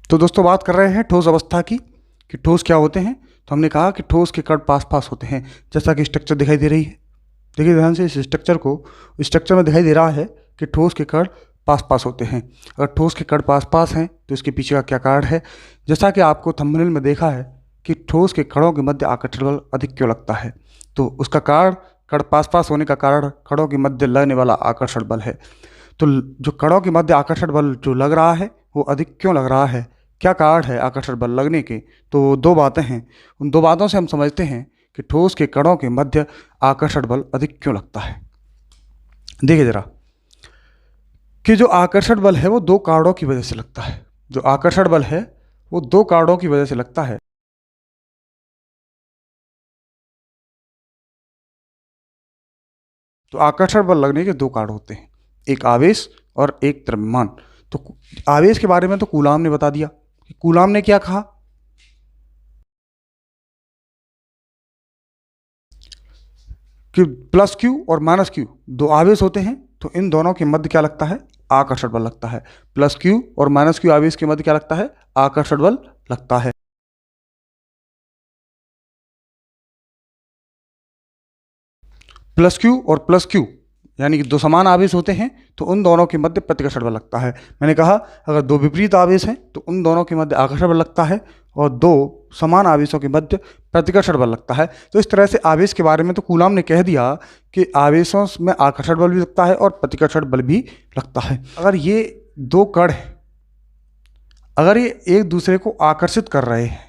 तो दोस्तों बात कर रहे हैं ठोस अवस्था की कि ठोस क्या होते हैं। तो हमने कहा कि ठोस के कण पास पास होते हैं, जैसा कि स्ट्रक्चर दिखाई दे रही है। देखिए ध्यान से इस स्ट्रक्चर में दिखाई दे रहा है कि ठोस के कण पास पास होते हैं। अगर ठोस के कण पास पास हैं तो इसके पीछे का क्या कारण है। जैसा कि आपको थंबनेल में देखा है कि ठोस के कणों के मध्य आकर्षण बल अधिक क्यों लगता है, तो उसका कारण कण पास पास होने का कारण कणों के मध्य लगने वाला आकर्षण बल है। तो जो कणों के मध्य आकर्षण बल जो लग रहा है वो अधिक क्यों लग रहा है, क्या कारण है आकर्षण बल लगने के। तो दो बातें हैं, उन दो बातों से हम समझते हैं कि ठोस के कणों के मध्य आकर्षण बल अधिक क्यों लगता है। देखिए जरा कि जो आकर्षण बल है वो दो कारणों की वजह से लगता है। जो आकर्षण बल है वो दो कारणों की वजह से लगता है। तो आकर्षण बल लगने के दो कारण होते हैं, एक आवेश और एक द्रव्यमान। तो आवेश के बारे में तो कूलाम ने बता दिया। कूलाम ने क्या कहा कि प्लस क्यू और माइनस क्यू दो आवेश होते हैं, तो इन दोनों के मध्य क्या लगता है, आकर्षण बल लगता है। प्लस क्यू और माइनस क्यू आवेश के मध्य क्या लगता है, आकर्षण बल लगता है। प्लस क्यू और प्लस क्यू यानी कि दो समान आवेश होते हैं तो उन दोनों के मध्य प्रतिकर्षण बल लगता है। मैंने कहा अगर दो विपरीत आवेश हैं तो उन दोनों के मध्य आकर्षण बल लगता है और दो समान आवेशों के मध्य प्रतिकर्षण बल लगता है। तो इस तरह से आवेश के बारे में तो कूलाम ने कह दिया कि आवेशों में आकर्षण बल भी लगता है और प्रतिकर्षण बल भी लगता है। अगर ये दो कण हैं, अगर ये एक दूसरे को आकर्षित कर रहे हैं,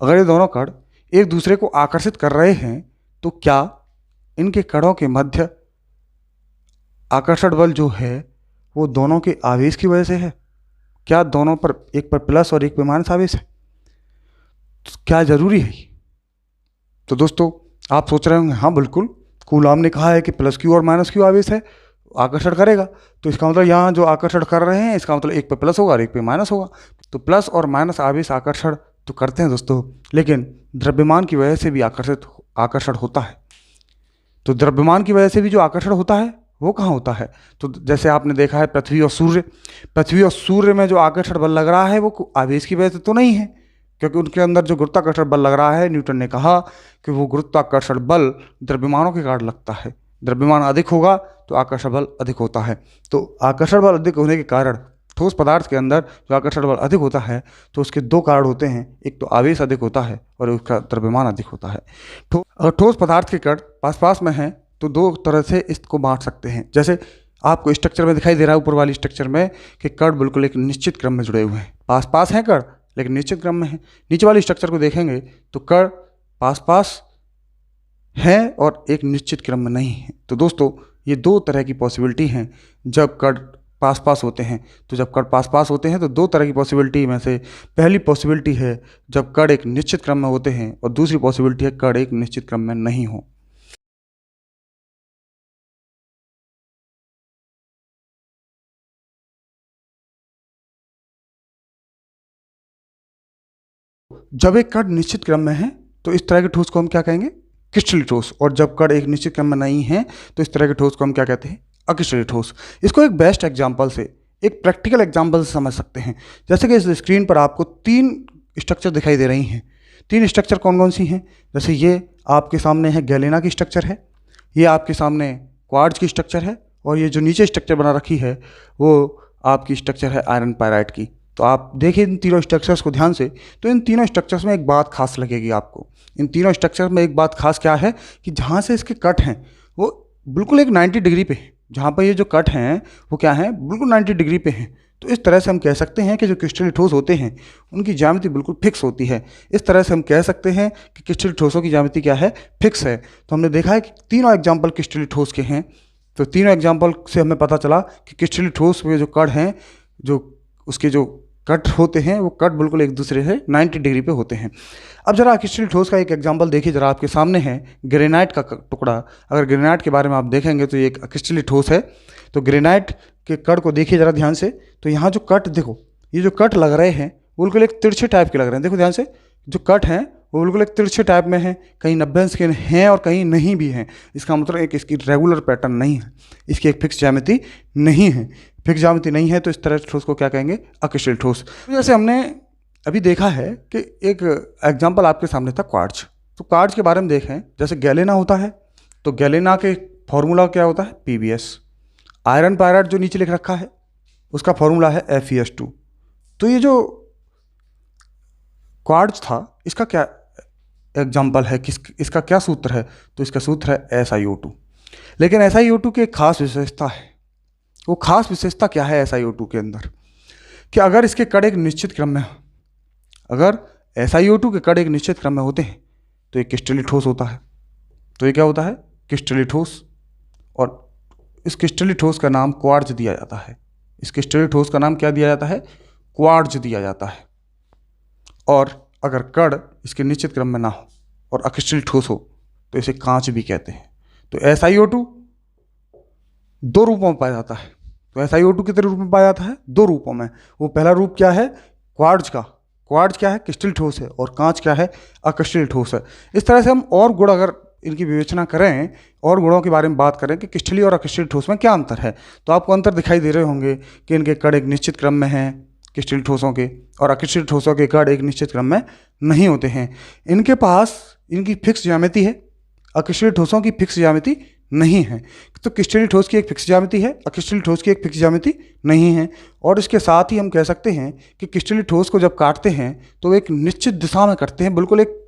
अगर ये दोनों कण एक दूसरे को आकर्षित कर रहे हैं तो क्या इनके कणों के मध्य आकर्षण बल जो है वो दोनों के आवेश की वजह से है। क्या दोनों पर, एक पर प्लस और एक पर माइनस आवेश है, तो क्या जरूरी है। तो दोस्तों आप सोच रहे होंगे हाँ बिल्कुल, कूलाम ने कहा है कि प्लस क्यू और माइनस क्यू आवेश है आकर्षण करेगा, तो इसका मतलब यहाँ जो आकर्षण कर रहे हैं इसका मतलब एक पे प्लस होगा और एक पे माइनस होगा। तो प्लस और माइनस आवेश आकर्षण तो करते हैं दोस्तों, लेकिन द्रव्यमान की वजह से भी आकर्षण होता है। तो द्रव्यमान की वजह से भी जो आकर्षण होता है वो कहाँ होता है, तो जैसे आपने देखा है पृथ्वी और सूर्य में जो आकर्षण बल लग रहा है वो आवेश की वजह से तो नहीं है, क्योंकि उनके अंदर जो गुरुत्वाकर्षण बल लग रहा है, न्यूटन ने कहा कि वो गुरुत्वाकर्षण बल द्रव्यमानों के कारण लगता है। द्रव्यमान अधिक होगा तो आकर्षण बल अधिक होता है। तो आकर्षण बल अधिक होने के कारण ठोस पदार्थ के अंदर जो आकर्षण बल अधिक होता है तो उसके दो कारण होते हैं, एक तो आवेश अधिक होता है और उसका द्रव्यमान अधिक होता है। अगर ठोस पदार्थ के कण पास पास में हैं तो दो तरह से इसको बांट सकते हैं। जैसे आपको स्ट्रक्चर में दिखाई दे रहा है, ऊपर वाली स्ट्रक्चर में कि कण बिल्कुल एक निश्चित क्रम में जुड़े हुए हैं, पास पास हैं कण लेकिन निश्चित क्रम में हैं। नीचे वाली स्ट्रक्चर को देखेंगे तो कण पास पास हैं और एक निश्चित क्रम में नहीं है। तो दोस्तों ये दो तरह की पॉसिबिलिटी हैं जब कण पास पास होते हैं। तो जब कण पास पास होते हैं तो दो तरह की पॉसिबिलिटी में से पहली पॉसिबिलिटी है जब कण एक निश्चित क्रम में होते हैं और दूसरी पॉसिबिलिटी है कण एक निश्चित क्रम में नहीं हो। जब एक कण निश्चित क्रम में है तो इस तरह के ठोस को हम क्या कहेंगे, क्रिस्टलीय ठोस, और जब कण एक निश्चित क्रम में नहीं है तो इस तरह के ठोस को हम क्या कहते हैं, अक्रिस्टलीय ठोस। इसको एक बेस्ट एग्जांपल से, एक प्रैक्टिकल एग्जांपल से समझ सकते हैं। जैसे कि इस स्क्रीन पर आपको तीन स्ट्रक्चर दिखाई दे रही हैं। तीन स्ट्रक्चर कौन कौन सी हैं, जैसे ये आपके सामने है गैलेना की स्ट्रक्चर है, ये आपके सामने क्वार्ट्ज की स्ट्रक्चर है, और ये जो नीचे स्ट्रक्चर बना रखी है वो आपकी स्ट्रक्चर है आयरन पायराइट की। तो आप देखिए इन तीनों स्ट्रक्चर्स को ध्यान से, तो इन तीनों स्ट्रक्चर्स में एक बात खास लगेगी आपको। इन तीनों स्ट्रक्चर्स में एक बात खास क्या है कि जहाँ से इसके कट हैं वो बिल्कुल एक 90 डिग्री पे है। जहाँ पर ये जो कट हैं वो क्या हैं, बिल्कुल 90 डिग्री पे हैं। तो इस तरह से हम कह सकते हैं कि जो क्रिस्टलीय ठोस होते हैं उनकी ज्यामिति बिल्कुल फिक्स होती है। इस तरह से हम कह सकते हैं कि क्रिस्टलीय ठोसों की ज्यामिति क्या है, फिक्स है। तो हमने देखा है कि तीनों एग्जाम्पल क्रिस्टलीय ठोस के हैं। तो तीनों एग्जाम्पल से हमें पता चला कि क्रिस्टलीय ठोस में जो कण हैं, जो उसके जो कट होते हैं वो कट बिल्कुल एक दूसरे से 90 डिग्री पे होते हैं। अब जरा क्रिस्टलीय ठोस का एक एग्जांपल देखिए, जरा आपके सामने है ग्रेनाइट का टुकड़ा। अगर ग्रेनाइट के बारे में आप देखेंगे तो ये एक क्रिस्टलीय ठोस है। तो ग्रेनाइट के कट को देखिए जरा ध्यान से, तो यहाँ जो कट देखो, ये जो कट लग रहे हैं बिल्कुल एक तिरछे टाइप के लग रहे हैं। देखो ध्यान से, जो कट हैं वो बिल्कुल एक तिरछे टाइप में है, कहीं 90 अंश के हैं और कहीं नहीं भी हैं। इसका मतलब एक इसकी रेगुलर पैटर्न नहीं है, इसकी एक फिक्स ज्यामिति नहीं है। फिक्स ज्यामिति नहीं है तो इस तरह ठोस को क्या कहेंगे? अक्रिस्टल ठोस। जैसे हमने अभी देखा है कि एक एग्जाम्पल आपके सामने था क्वार्ट्ज। तो क्वार्ट्ज के बारे में देखें, जैसे गैलेना होता है तो गैलेना के फॉर्मूला क्या होता है? PbS। आयरन पायराइड जो नीचे लिख रखा है उसका फॉर्मूला है FeS2। तो ये जो क्वार्ट्ज था इसका क्या एग्जाम्पल है, इसका क्या सूत्र है? तो इसका सूत्र है SiO2। लेकिन SiO2 की एक खास विशेषता है। वो खास विशेषता क्या है SiO2 के अंदर? कि अगर इसके कण एक निश्चित क्रम में, अगर SiO2 के कण एक निश्चित क्रम में होते हैं तो ये क्रिस्टलीय ठोस होता है। तो ये क्या होता है? क्रिस्टलीय ठोस। और इस क्रिस्टलीय ठोस का नाम क्वार्ट्ज दिया जाता है। इस क्रिस्टलीय ठोस का नाम क्या दिया जाता है? क्वार्ट्ज दिया जाता है। और अगर कण इसके निश्चित क्रम में ना हो और अक्रिस्टलीय ठोस हो तो इसे कांच भी कहते हैं। तो SiO2 दो रूपों में पाया जाता है। तो SiO2 कितने रूप में पाया जाता है? दो रूपों में। वो पहला रूप क्या है? क्वार्ट्ज का। क्वार्ट्ज क्या है? क्रिस्टलीय ठोस है। और कांच क्या है? अक्रिस्टलीय ठोस है। इस तरह से हम और गुण अगर इनकी विवेचना करें और गुणों के बारे में बात करें कि क्रिस्टलीय और अक्रिस्टलीय ठोस में क्या अंतर है, तो आपको अंतर दिखाई दे रहे होंगे कि इनके कण एक निश्चित क्रम में हैं क्रिस्टलीय ठोसों के, और अक्रिस्टलीय ठोसों के कण एक निश्चित क्रम में नहीं होते हैं। इनके पास इनकी फिक्स ज्यामिति है, अक्रिस्टलीय ठोसों की फिक्स ज्यामिति नहीं है। तो क्रिस्टलीय ठोस की एक फिक्स ज्यामिति है, अक्रिस्टलीय ठोस की एक फिक्स ज्यामिति नहीं है। और इसके साथ ही हम कह सकते हैं कि क्रिस्टलीय ठोस को जब काटते हैं तो एक निश्चित दिशा में करते हैं, बिल्कुल एक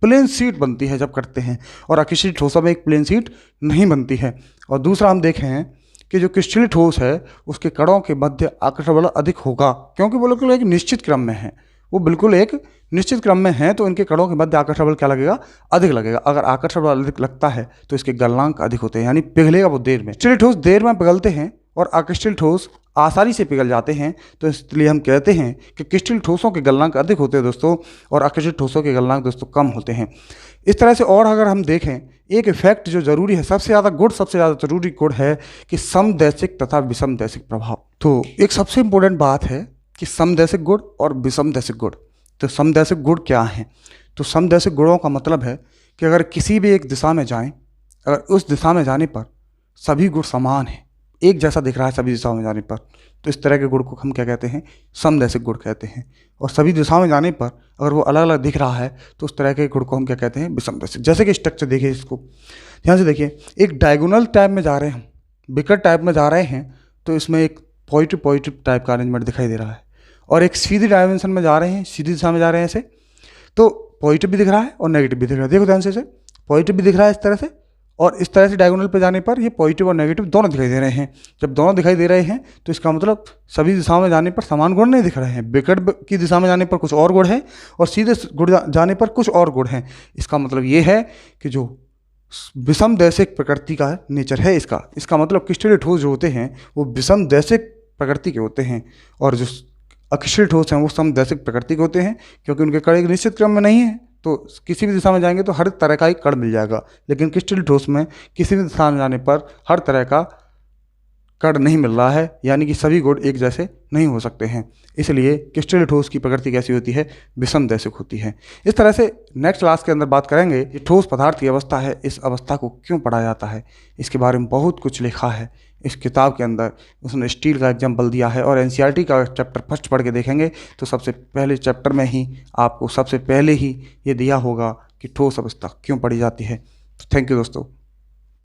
प्लेन शीट बनती है जब करते हैं, और अक्रिस्टलीय ठोसों में एक प्लेन शीट नहीं बनती है। और दूसरा हम देखें कि जो क्रिस्टलीय ठोस है उसके कणों के मध्य आकर्षण बल अधिक होगा, क्योंकि वो बिल्कुल एक निश्चित क्रम में है। वो बिल्कुल एक निश्चित क्रम में है तो इनके कणों के मध्य आकर्षण बल क्या लगेगा? अधिक लगेगा। अगर आकर्षण बल अधिक लगता है तो इसके गलनांक अधिक होते हैं, यानी पिघलेगा वो देर में। क्रिस्टलीय ठोस देर में पिघलते हैं और अक्रिस्टलीय ठोस आसानी से पिघल जाते हैं। तो इसलिए हम कहते हैं कि क्रिस्टलीय ठोसों के गलनांक अधिक होते हैं दोस्तों, और अक्रिस्टलीय ठोसों के गलनांक दोस्तों कम होते हैं। इस तरह से और अगर हम देखें, एक इफेक्ट जो जरूरी है, सबसे ज़्यादा जरूरी गुण है कि समदैशिक तथा विषमदैशिक प्रभाव। तो एक सबसे इंपॉर्टेंट बात है कि समदैशिक गुण और विषमदैशिक गुण। तो समदैशिक गुण क्या हैं? तो समदैशिक गुणों का मतलब है कि अगर किसी भी एक दिशा में जाएं, अगर उस दिशा में जाने पर सभी गुण समान हैं, एक जैसा दिख रहा है सभी दिशाओं में जाने पर, तो इस तरह के गुण को हम क्या कहते हैं? समदैशिक गुण कहते हैं। और सभी दिशाओं में जाने पर अगर वो अलग अलग दिख रहा है तो उस तरह के गुण को हम क्या कहते हैं? विषमदैशिक। जैसे कि स्ट्रक्चर देखिए, इसको ध्यान से देखिए, एक डायगोनल टाइप में जा रहे हैं, विकट टाइप में जा रहे हैं, तो इसमें एक पॉजिटिव टाइप का अरेंजमेंट दिखाई दे रहा है। और एक सीधी डायमेंशन में जा रहे हैं, सीधी दिशा में जा रहे हैं ऐसे, तो पॉजिटिव भी दिख रहा है और नेगेटिव भी दिख रहा है। देखो ध्यान से, पॉजिटिव भी दिख रहा है इस तरह से, और इस तरह से डायगोनल पे जाने पर ये पॉजिटिव और नेगेटिव दोनों दिखाई दे रहे हैं। जब दोनों दिखाई दे रहे हैं तो इसका मतलब सभी दिशाओं में जाने पर समान गुण नहीं दिख रहे हैं। विकट की दिशा में जाने पर कुछ और गुण है और सीधे गुण जाने पर कुछ और गुण हैं। इसका मतलब ये है कि जो विषमदैशिक प्रकृति का नेचर है इसका मतलब क्रिस्टलीय ठोस जो होते हैं वो विषमदैशिक प्रकृति के होते हैं, और जो अक्रिस्टलीय ठोस हैं वो समदैशिक प्रकृति के होते हैं, क्योंकि उनके कण एक निश्चित क्रम में नहीं है। तो किसी भी दिशा में जाएंगे तो हर तरह का ही कण मिल जाएगा, लेकिन क्रिस्टलीय ठोस में किसी भी दिशा में जाने पर हर तरह का कण नहीं मिल रहा है, यानी कि सभी गुण एक जैसे नहीं हो सकते हैं। इसलिए क्रिस्टलीय ठोस की प्रकृति कैसी होती है? विषमदैशिक होती है। इस तरह से नेक्स्ट क्लास के अंदर बात करेंगे कि ठोस पदार्थ की अवस्था है, इस अवस्था को क्यों पढ़ा जाता है, इसके बारे में बहुत कुछ लिखा है इस किताब के अंदर। उसने स्टील का एग्जाम्पल दिया है, और NCERT का चैप्टर फर्स्ट पढ़ के देखेंगे तो सबसे पहले चैप्टर में ही आपको सबसे पहले ही ये दिया होगा कि ठोस अवस्था क्यों पढ़ी जाती है। तो थैंक यू दोस्तों।